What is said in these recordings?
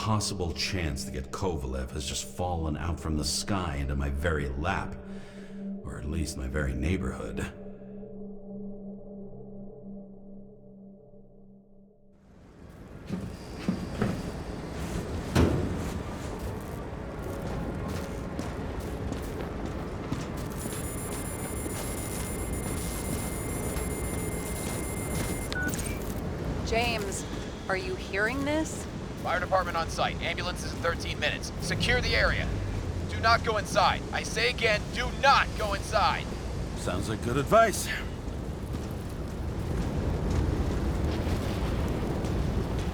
possible chance to get Kovalev has just fallen out from the sky into my very lap. Or at least my very neighborhood. James, are you hearing this? Fire department on site. Ambulance is in 13 minutes. Secure the area. Do not go inside. I say again, do not go inside. Sounds like good advice.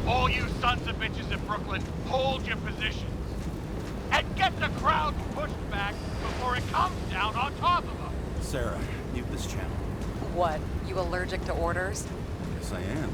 All you sons of bitches in Brooklyn, hold your positions. And get the crowd pushed back before it comes down on top of them. Sarah, mute this channel. What, you allergic to orders? Yes, I am.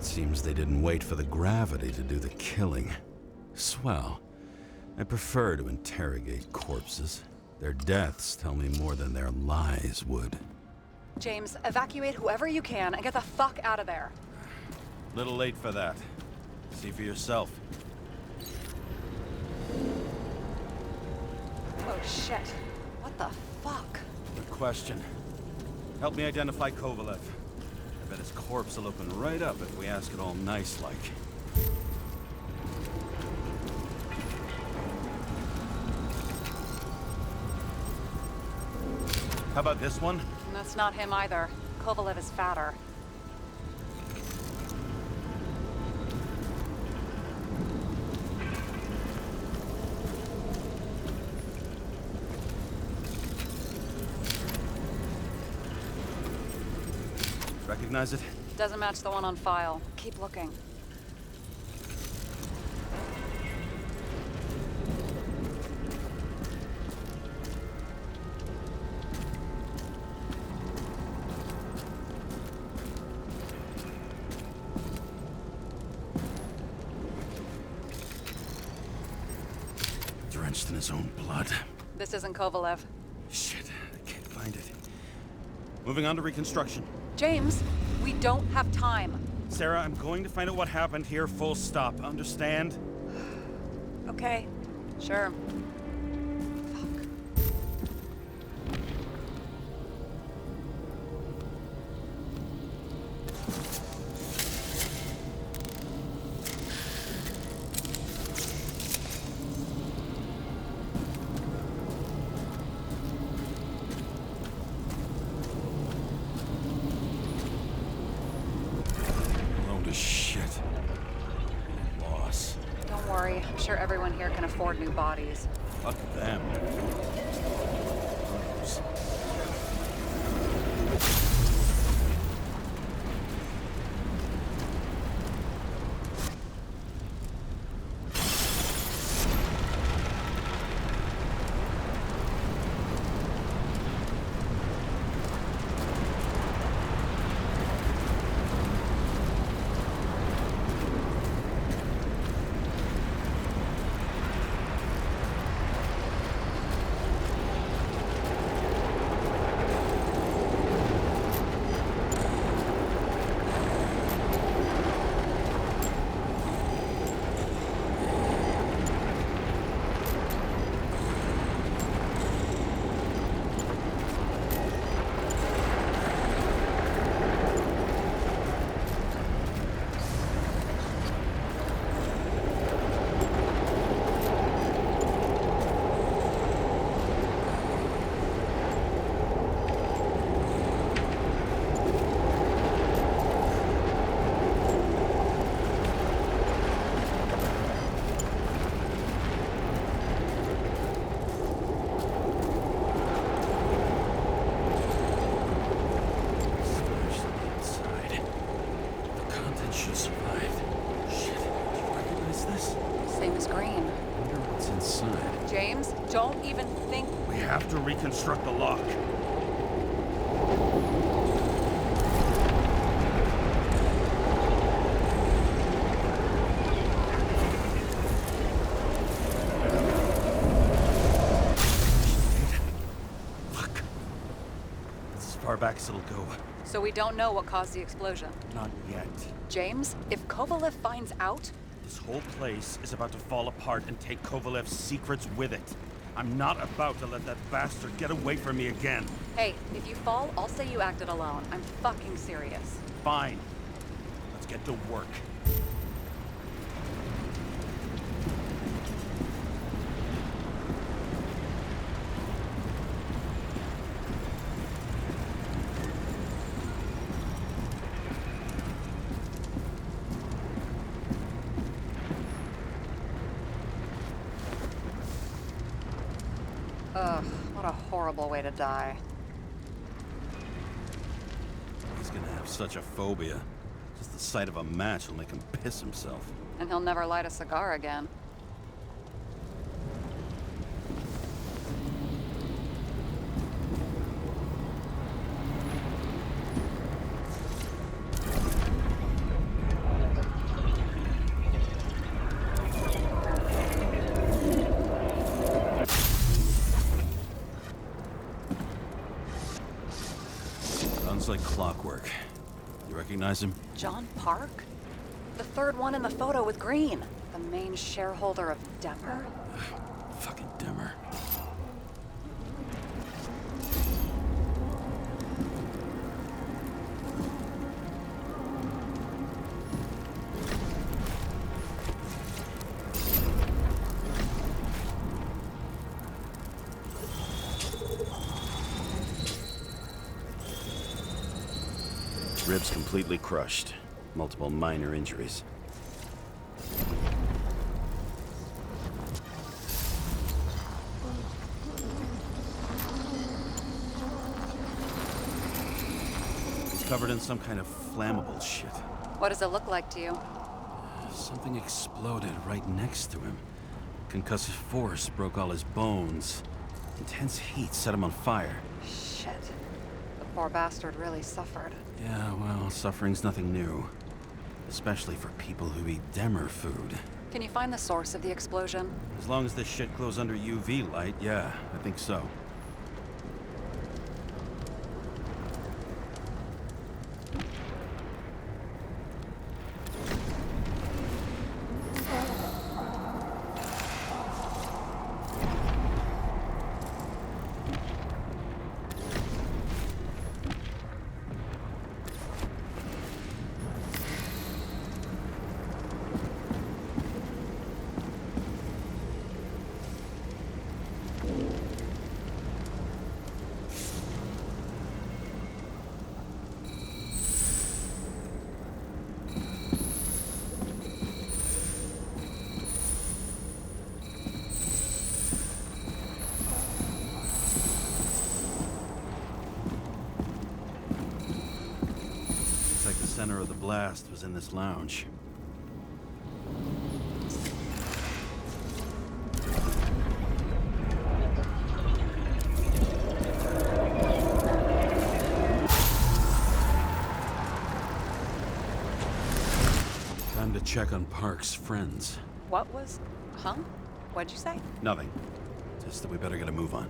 Seems they didn't wait for the gravity to do the killing. Swell. I prefer to interrogate corpses. Their deaths tell me more than their lies would. James, evacuate whoever you can and get the fuck out of there. Little late for that. See for yourself. Oh shit. What the fuck? Good question. Help me identify Kovalev. I bet his corpse will open right up if we ask it all nice-like. How about this one? That's not him either. Kovalev is fatter. Recognize it? Doesn't match the one on file. Keep looking. Drenched in his own blood. This isn't Kovalev. Shit, I can't find it. Moving on to reconstruction. James, we don't have time. Sarah, I'm going to find out what happened here, full stop. Understand? Okay, sure. Shit. Loss. Don't worry, I'm sure everyone here can afford new bodies. Fuck them. deconstruct the lock. Fuck. That's as far back as it'll go. So we don't know what caused the explosion. Not yet. James, if Kovalev finds out... This whole place is about to fall apart and take Kovalev's secrets with it. I'm not about to let that bastard get away from me again. Hey, if you fall, I'll say you acted alone. I'm fucking serious. Fine. Let's get to work. Ugh, what a horrible way to die. He's gonna have such a phobia. Just the sight of a match will make him piss himself. And he'll never light a cigar again. Sounds like clockwork. You recognize him? John Park? The third one in the photo with Green. The main shareholder of Demmer. Fucking dimmer. Ribs completely crushed. Multiple minor injuries. He's covered in some kind of flammable shit. What does it look like to you? Something exploded right next to him. Concussive force broke all his bones. Intense heat set him on fire. Shit. The poor bastard really suffered. Yeah, well, suffering's nothing new. Especially for people who eat Demmer food. Can you find the source of the explosion? As long as this shit glows under UV light, yeah, I think so. The center of the blast was in this lounge. Time to check on Park's friends. What was... Huh? What'd you say? Nothing. Just that we better get a move on.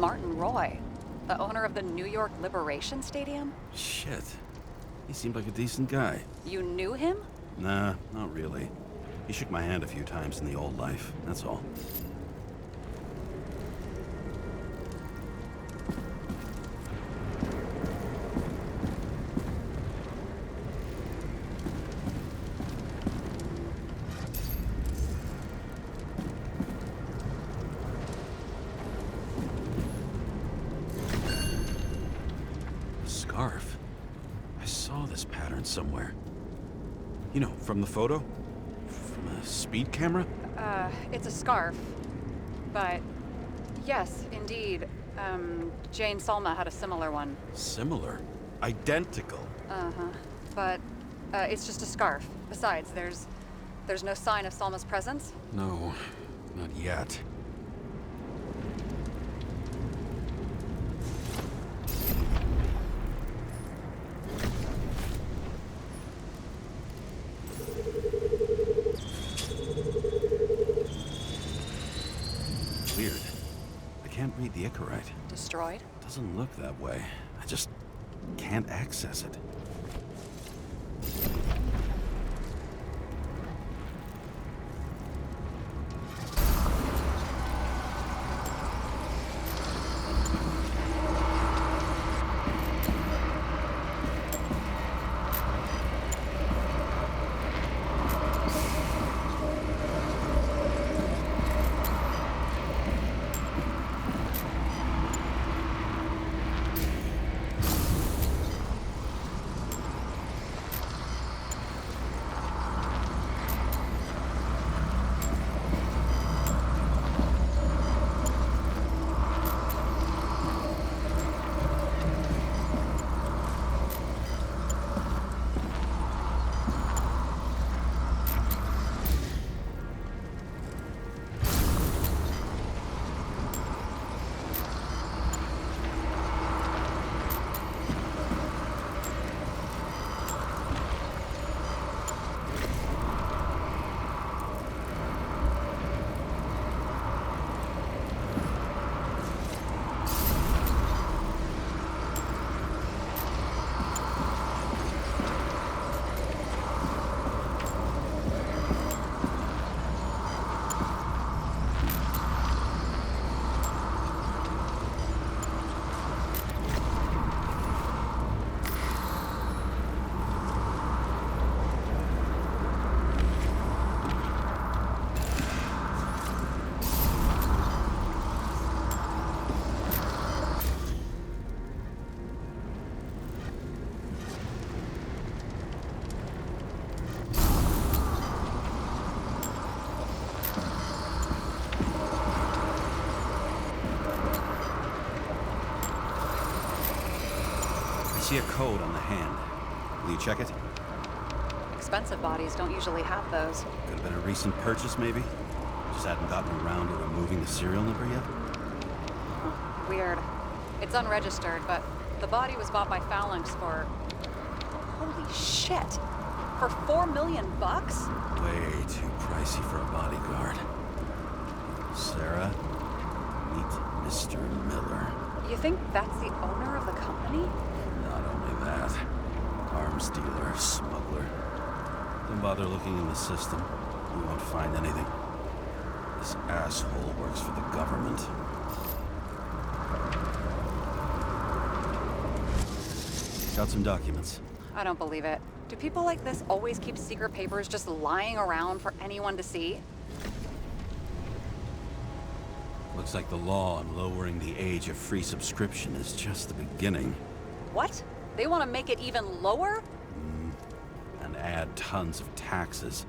Martin Roy, the owner of the New York Liberation Stadium? Shit. He seemed like a decent guy. You knew him? Nah, not really. He shook my hand a few times in the old life, that's all. Scarf. I saw this pattern somewhere. You know, from the photo? From a speed camera? It's a scarf. But, yes, indeed. Jane Salma had a similar one. Similar? Identical? Uh-huh. But, it's just a scarf. Besides, there's no sign of Salma's presence. No, not yet. Weird. I can't read the Icarite. Destroyed? Doesn't look that way. I just can't access it. I see a code on the hand. Will you check it? Expensive bodies don't usually have those. Could have been a recent purchase, maybe? Just hadn't gotten around to removing the serial number yet? Weird. It's unregistered, but the body was bought by Phalanx for... Holy shit! For $4 million bucks? Way too pricey for a bodyguard. Sarah, meet Mr. Miller. You think that's the owner of the company? Not only that, arms dealer, smuggler. Don't bother looking in the system. You won't find anything. This asshole works for the government. Got some documents. I don't believe it. Do people like this always keep secret papers just lying around for anyone to see? Looks like the law on lowering the age of free subscription is just the beginning. What? They want to make it even lower? And add tons of taxes.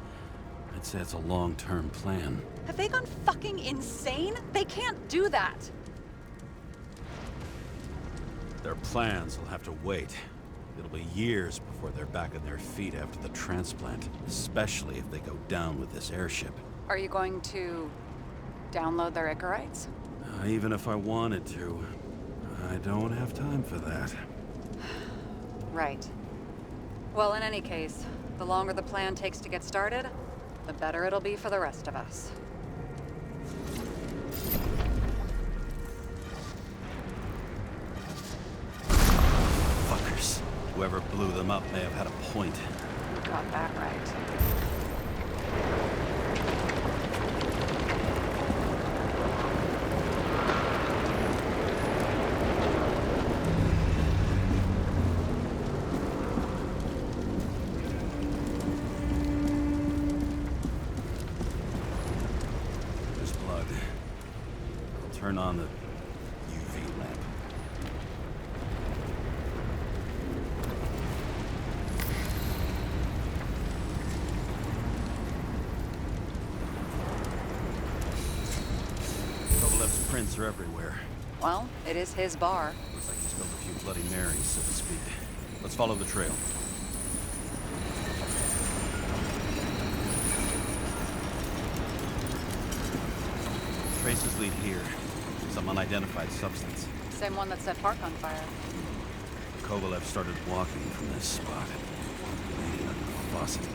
I'd say it's a long-term plan. Have they gone fucking insane? They can't do that! Their plans will have to wait. It'll be years before they're back on their feet after the transplant, especially if they go down with this airship. Are you going to download their Icarites? Even if I wanted to, I don't have time for that. Right. Well, in any case, the longer the plan takes to get started, the better it'll be for the rest of us. Whoever blew them up may have had a point. You got that right. There's blood. I'll turn on the UV lamp. Kovalev's prints are everywhere. Well, it is his bar. Looks like he spilled a few Bloody Marys, so to speak. Let's follow the trail. Traces lead here. Some unidentified substance. Same one that set Park on fire. Kovalev started walking from this spot. Leading up to the faucet.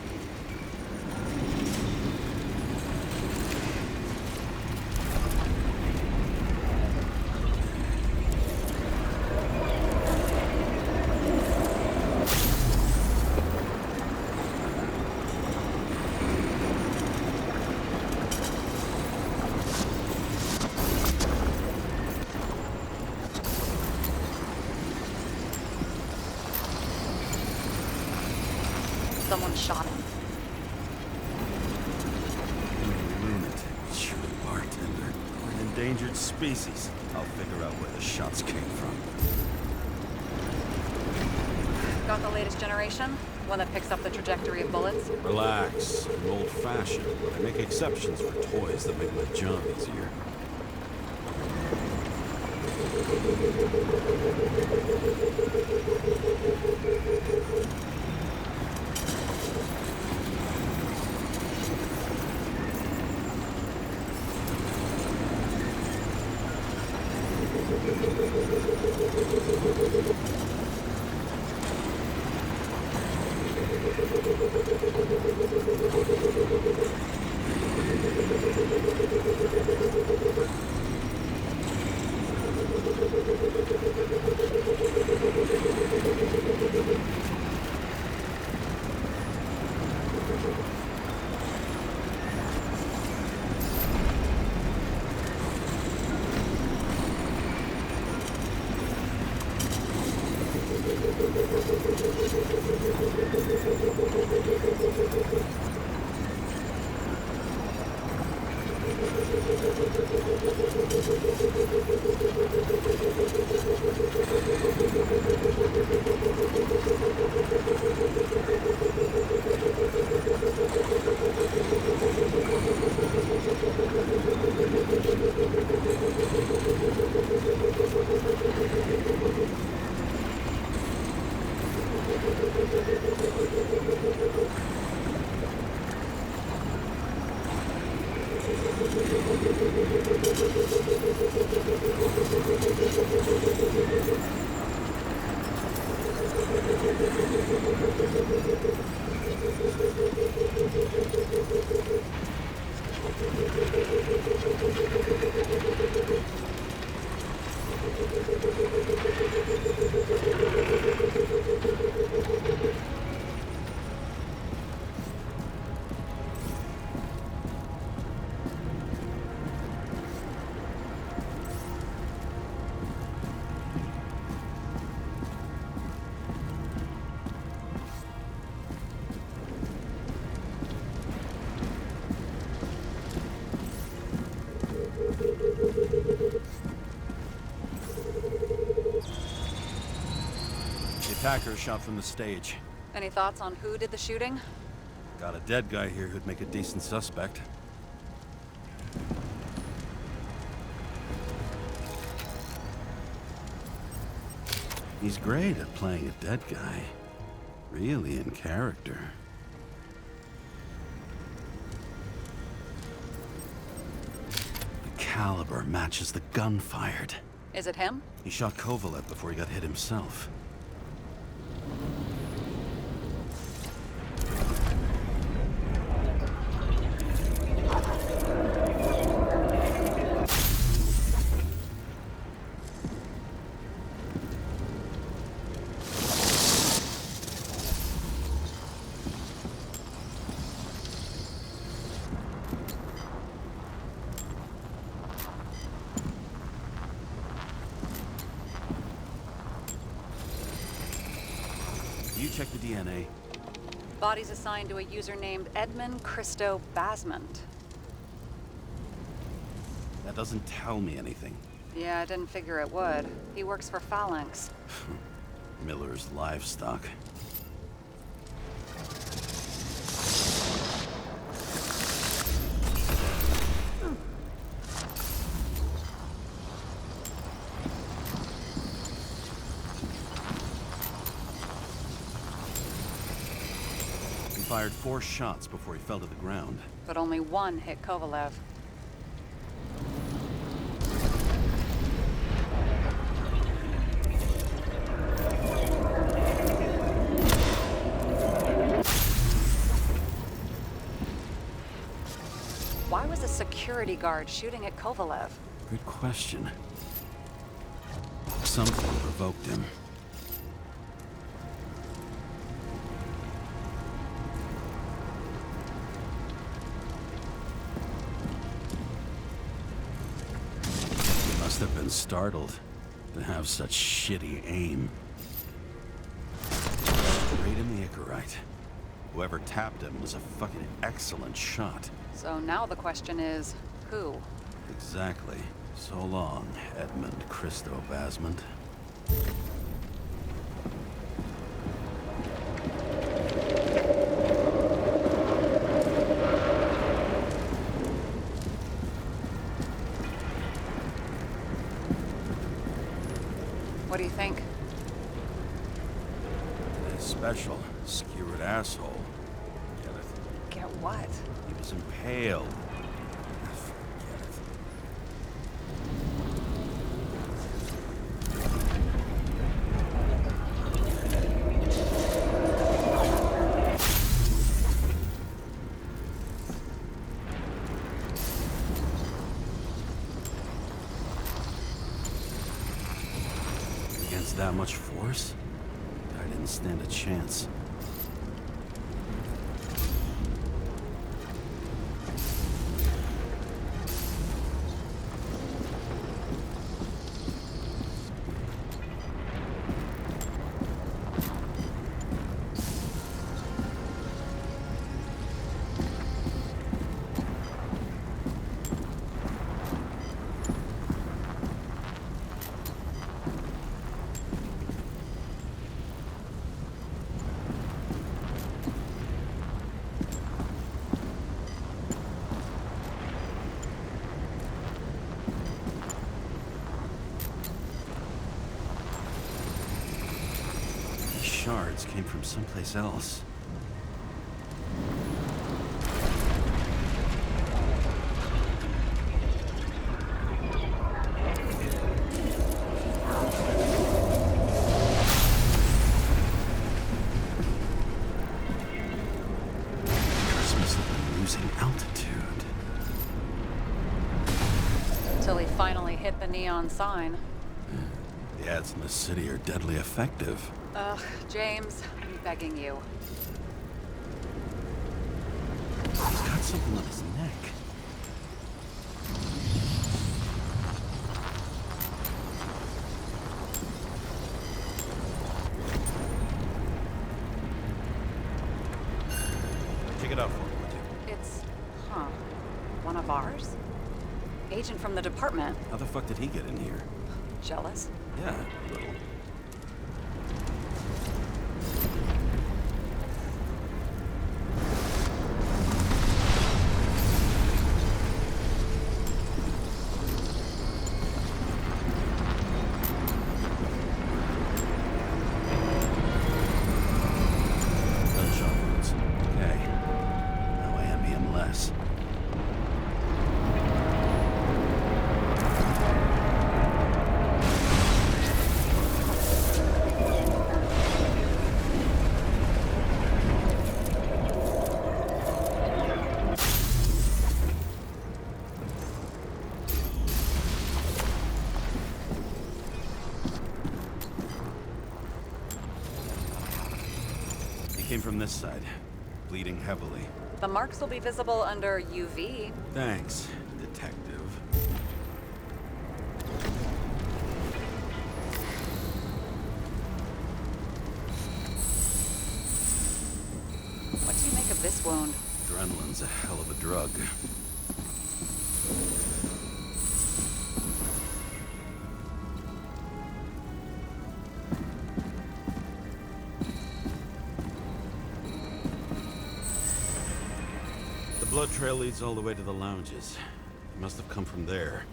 Someone shot him. Lunatic. Sure, bartender. We're an endangered species. I'll figure out where the shots came from. Got the latest generation? One that picks up the trajectory of bullets? Relax. I'm old-fashioned. I make exceptions for toys that make my job easier. Attacker shot from the stage. Any thoughts on who did the shooting? Got a dead guy here who'd make a decent suspect. He's great at playing a dead guy. Really in character. The caliber matches the gun fired. Is it him? He shot Kovalev before he got hit himself. check the DNA. Body's assigned to a user named Edmund Christo Basmond. That doesn't tell me anything. Yeah, I didn't figure it would. He works for Phalanx. Miller's livestock. He fired 4 shots before he fell to the ground. But only one hit Kovalev. Why was a security guard shooting at Kovalev? Good question. Something provoked him. He must have been startled to have such shitty aim. Straight in the Icarite. Whoever tapped him was a fucking excellent shot. So now the question is, who? Exactly. So long, Edmund Christo Basmond. What do you think? His special, skewered asshole. Get it? Get what? He was impaled. Forget it. Against that much force, I didn't stand a chance. Shards came from someplace else. Yours must have been losing altitude. Until he finally hit the neon sign. The ads in the city are deadly effective. Ugh, James, I'm begging you. He's got something on his neck. Check it out for me, would you? It's, one of ours? Agent from the department. How the fuck did he get in here? Jealous? Yeah, a little. Came from this side, bleeding heavily. The marks will be visible under UV. Thanks, detective. What do you make of this wound? Adrenaline's a hell of a drug. The blood trail leads all the way to the lounges. It must have come from there.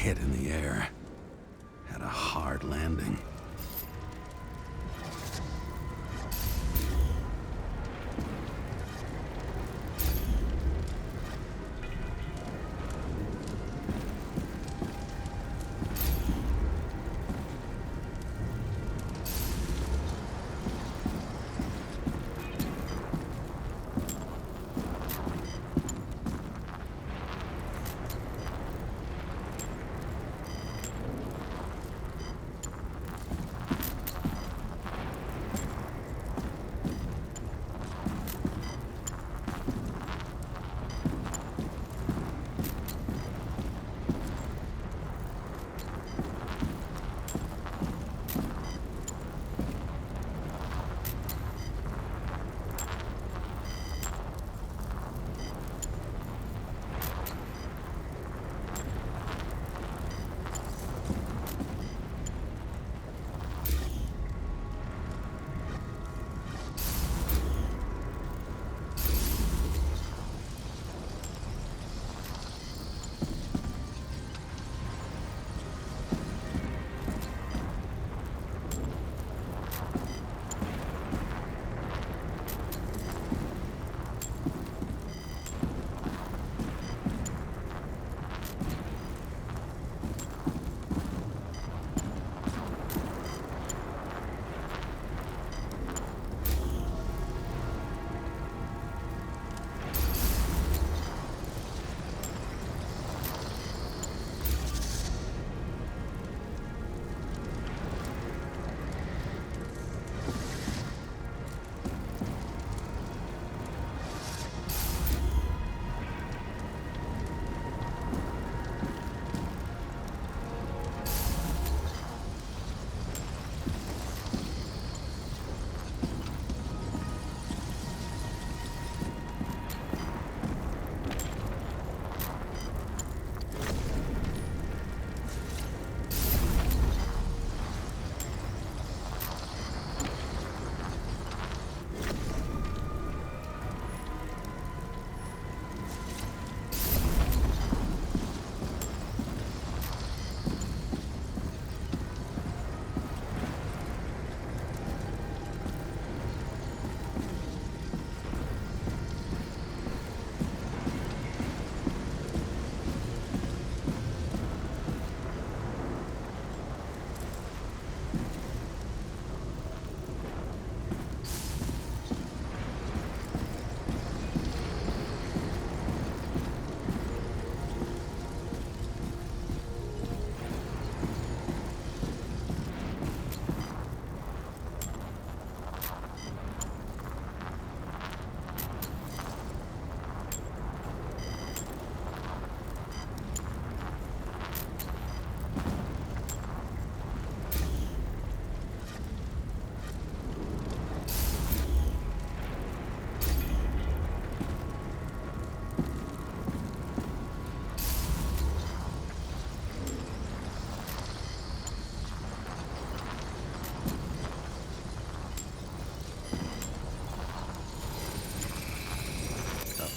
Hit in the air. Had a hard landing.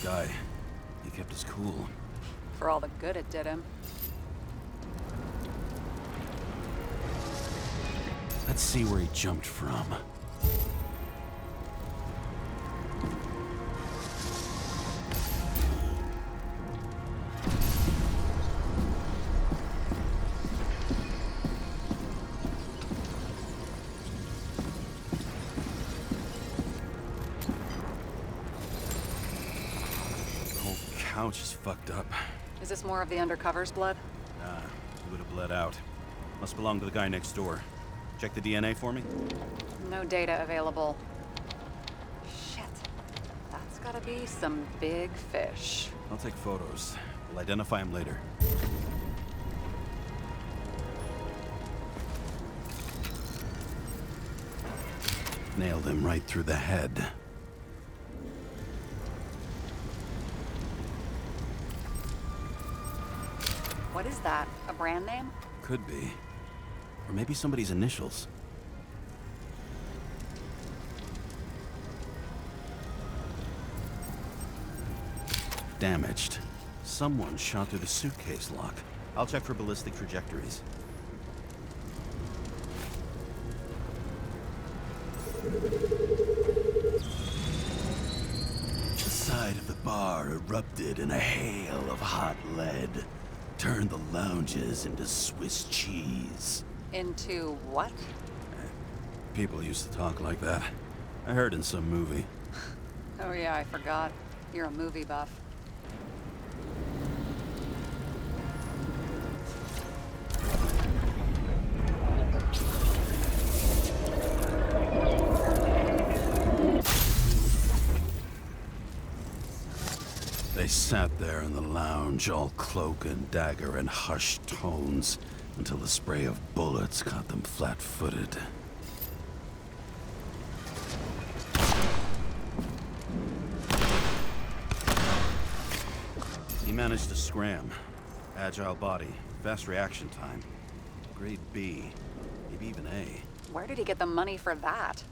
Guy. for all the good it did him. Let's see where he jumped from. Couch is fucked up. Is this more of the undercover's blood? Nah, he would have bled out. Must belong to the guy next door. Check the DNA for me? No data available. Shit. That's gotta be some big fish. I'll take photos. We'll identify him later. Nailed him right through the head. What is that? A brand name? Could be. Or maybe somebody's initials. Damaged. Someone shot through the suitcase lock. I'll check for ballistic trajectories. The side of the bar erupted in a hail of hot lead. Turned the lounges into Swiss cheese. Into what? People used to talk like that. I heard in some movie. Oh yeah, I forgot. You're a movie buff. They sat there in the lounge, all cloak and dagger and hushed tones, until the spray of bullets caught them flat-footed. He managed to scram. Agile body, fast reaction time. Grade B, maybe even A. Where did he get the money for that?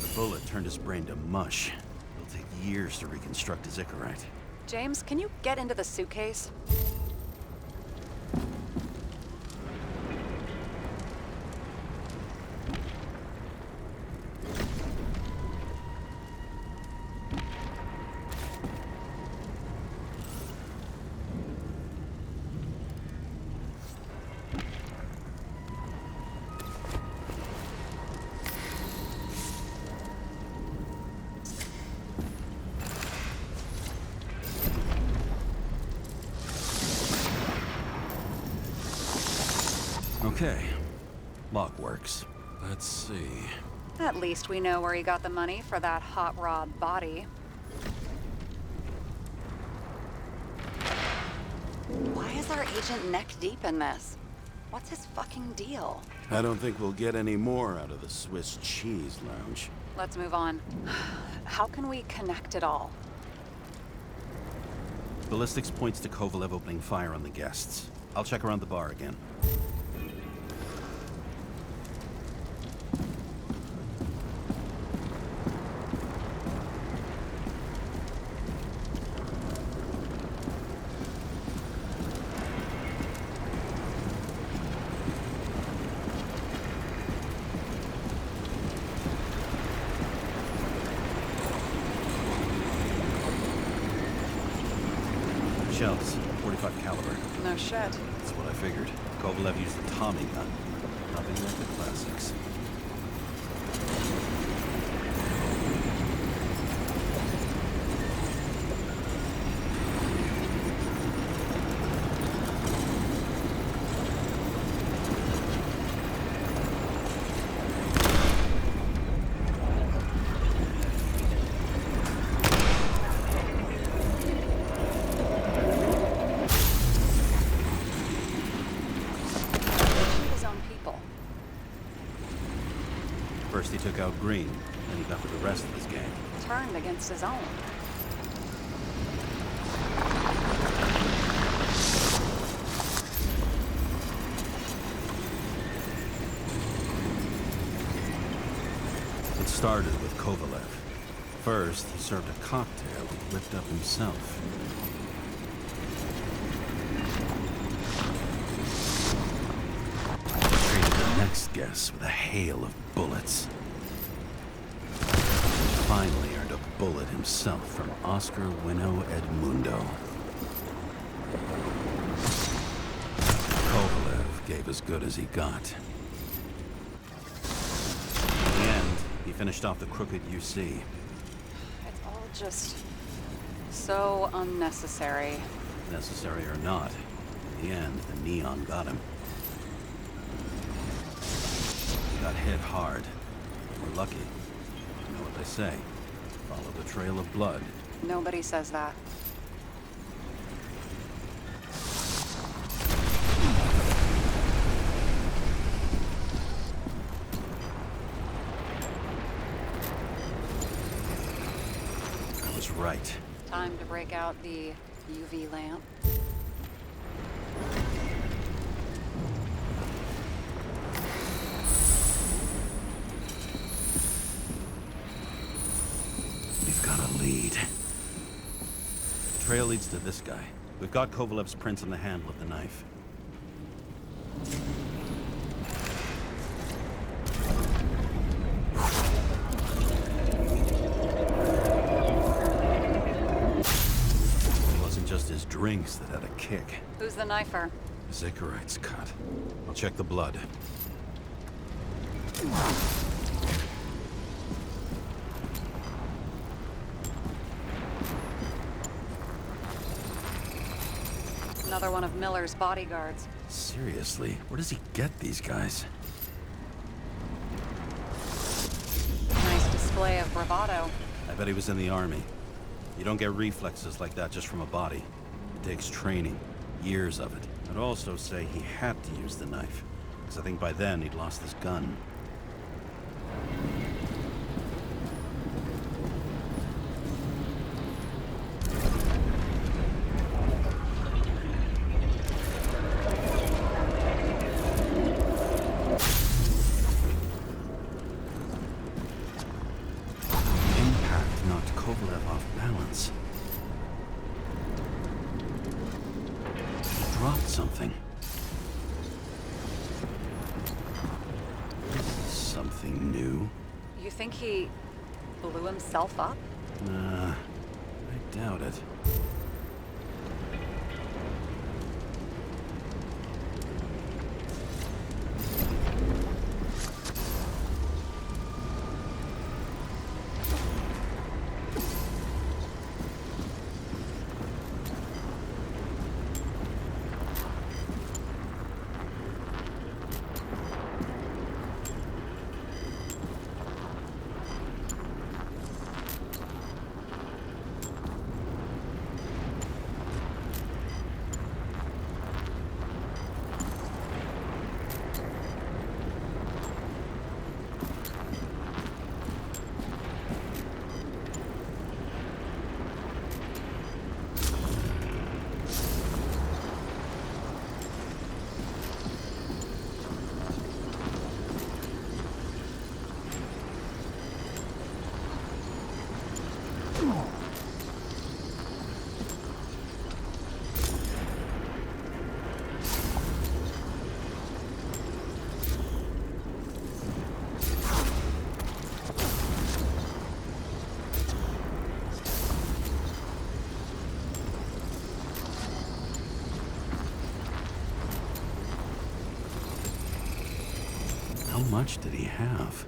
The bullet turned his brain to mush. It'll take years to reconstruct his Icarite. James, can you get into the suitcase? Okay. Lock works. Let's see. At least we know where he got the money for that hot rod body. Why is our agent neck deep in this? What's his fucking deal? I don't think we'll get any more out of the Swiss cheese lounge. Let's move on. How can we connect it all? Ballistics points to Kovalev opening fire on the guests. I'll check around the bar again. Shells, 45 caliber. No shit. That's what I figured. Kovalev used a Tommy gun. Nothing like the classics. His own people. First he took out Green, then he got with the rest of his gang. Turned against his own. started with Kovalev. First, he served a cocktail he whipped up himself. Treated the next guest with a hail of bullets. And finally earned a bullet himself from Oscar Wino Edmundo. Kovalev gave as good as he got. In the end, he finished off the crooked UC. It's all just so unnecessary. Necessary or not, in the end, the neon got him. He got hit hard. We're lucky. You know what they say. Follow the trail of blood. Nobody says that. I was right. Time to break out the UV lamp. We've got a lead. The trail leads to this guy. We've got Kovalev's prints on the handle of the knife. It wasn't just his drinks that had a kick. Who's the knifer? Zikarite's cut. I'll check the blood. Another one of Miller's bodyguards. Seriously, where does he get these guys? Nice display of bravado. I bet he was in the army. You don't get reflexes like that just from a body. It takes training, years of it. I'd also say he had to use the knife, because I think by then he'd lost his gun. Impact knocked Kovalev off balance. He dropped something. Something new? You think he blew himself up? I doubt it. How much did he have?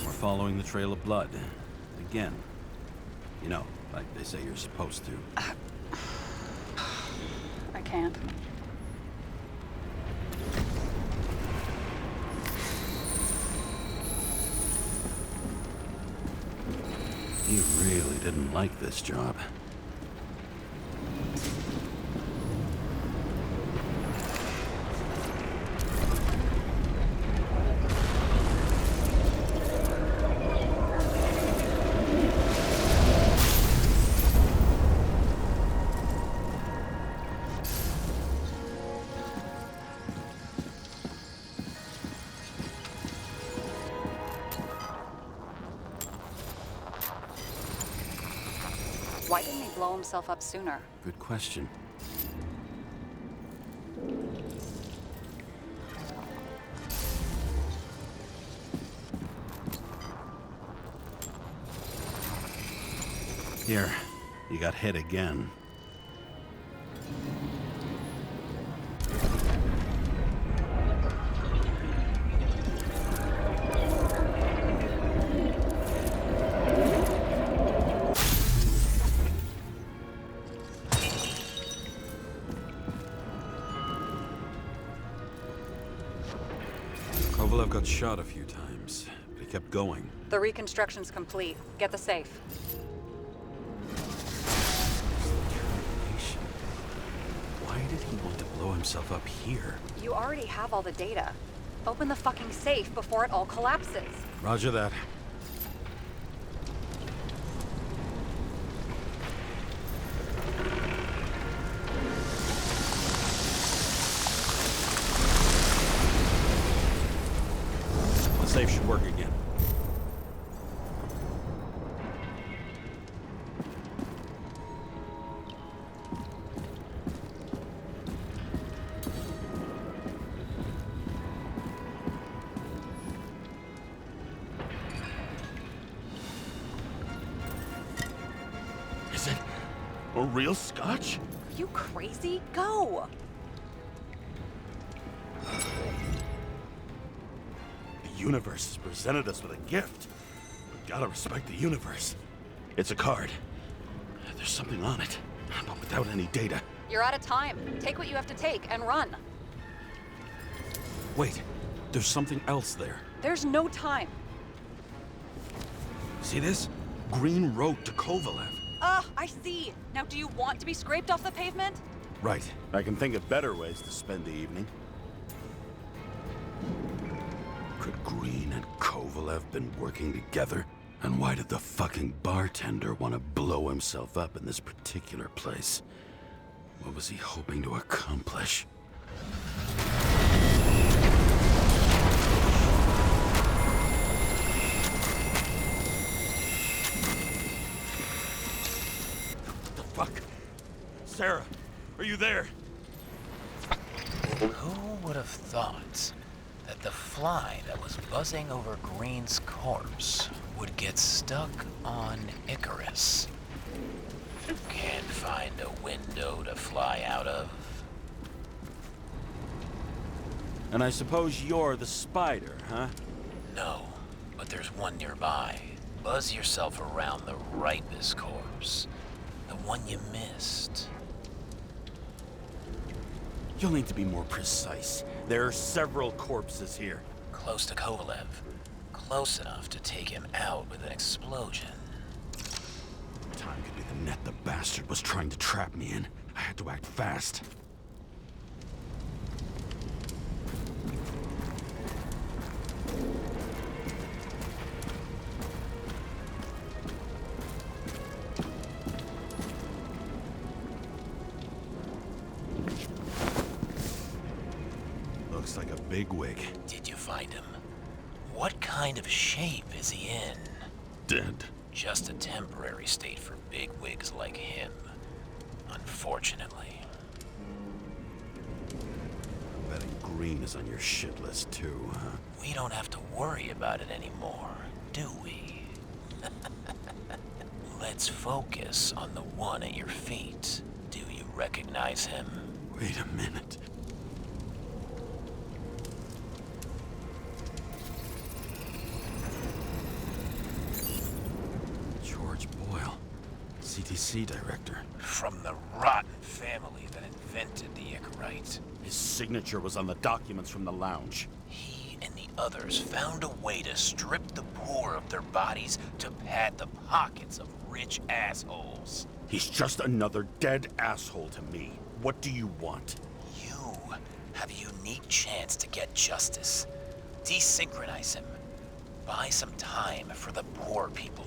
We're following the trail of blood. Again. You know, like they say you're supposed to. I can't. He really didn't like this job. Why didn't he blow himself up sooner? Good question. Here, you got hit again. Kovalev got shot a few times, but he kept going. The reconstruction's complete. Get the safe. Why did he want to blow himself up here? You already have all the data. Open the fucking safe before it all collapses. Roger that. The safe should work again. Is it a real scotch? Are you crazy? Go! The universe has presented us with a gift. We gotta respect the universe. It's a card. There's something on it, but without any data. You're out of time. Take what you have to take and run. Wait, there's something else there. There's no time. See this? Green wrote to Kovalev. I see. Now do you want to be scraped off the pavement? Right. I can think of better ways to spend the evening. Could Green and Kovalev been working together? And why did the fucking bartender want to blow himself up in this particular place? What was he hoping to accomplish? The fuck? Sarah, are you there? Who would have thought that the fly that was buzzing over Green's corpse would get stuck on Icarus? Can't find a window to fly out of. And I suppose you're the spider, huh? No, but there's one nearby. Buzz yourself around the Ripus corpse. The one you missed. You'll need to be more precise. There are several corpses here. Close to Kovalev. Close enough to take him out with an explosion. Time could be the net the bastard was trying to trap me in. I had to act fast. Looks like a bigwig. Did you find him? What kind of shape is he in? Dead. Just a temporary state for bigwigs like him. Unfortunately. I'm betting Green is on your shit list too, huh? We don't have to worry about it anymore, do we? Let's focus on the one at your feet. Do you recognize him? Wait a minute. George Boyle, CTC director. From the rotten family that invented the Icarite. His signature was on the documents from the lounge. He and the others found a way to strip the poor of their bodies to pad the pockets of rich assholes. He's just another dead asshole to me. What do you want? You have a unique chance to get justice. Desynchronize him. Buy some time for the poor people.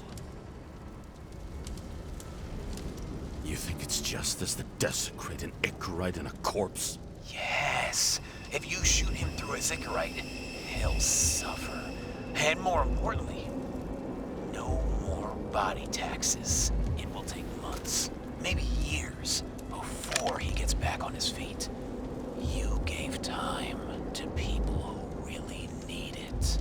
You think it's justice to desecrate an Icarite and a corpse? Yes. If you shoot him through a Icarite, he'll suffer. And more importantly, no more body taxes. It will take months months, maybe years, before he gets back on his feet. You gave time to people who really need it.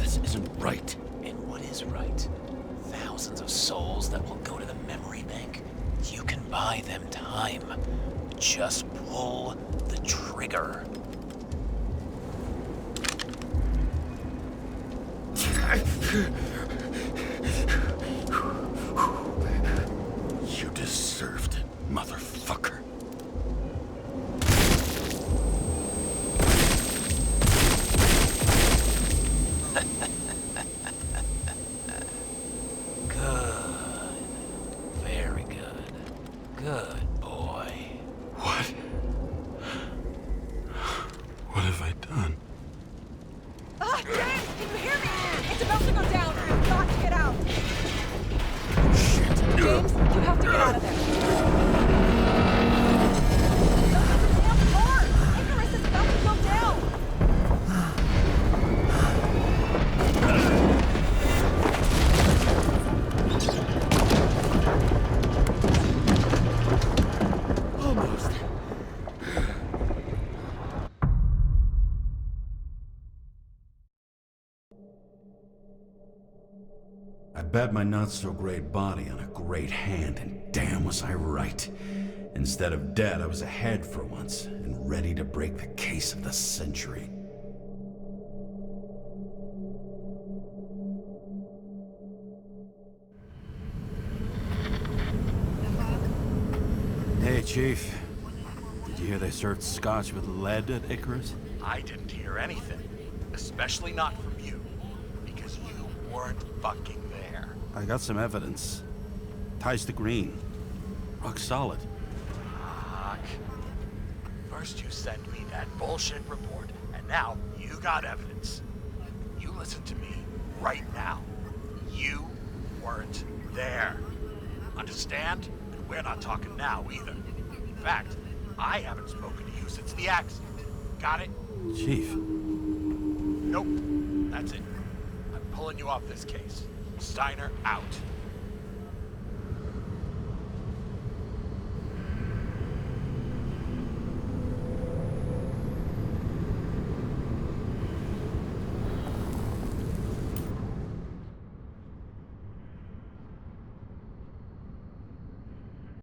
This isn't right. And what is right? Thousands of souls that will go to the memory bank. You can buy them time. Just pull the trigger. You deserved it, motherfucker. Good. Very good. Good boy. What? What have I done? Ah, James, can you hear me? It's about to go down. You've got to get out. James, you have to get out of there. Open the damn door! Icarus is about to go down! Almost. I bet my not-so-great body on a great hand, and damn was I right. Instead of dead, I was ahead for once, and ready to break the case of the century. Hey, Chief. Did you hear they served scotch with lead at Icarus? I didn't hear anything. Especially not from you. Because you weren't fucking there. I got some evidence. Ties to Green. Rock solid. Fuck. First you send me that bullshit report, and now you got evidence. You listen to me right now. You weren't there. Understand? And we're not talking now either. In fact, I haven't spoken to you since the accident. Got it? Chief. Nope. That's it. I'm pulling you off this case. Steiner out.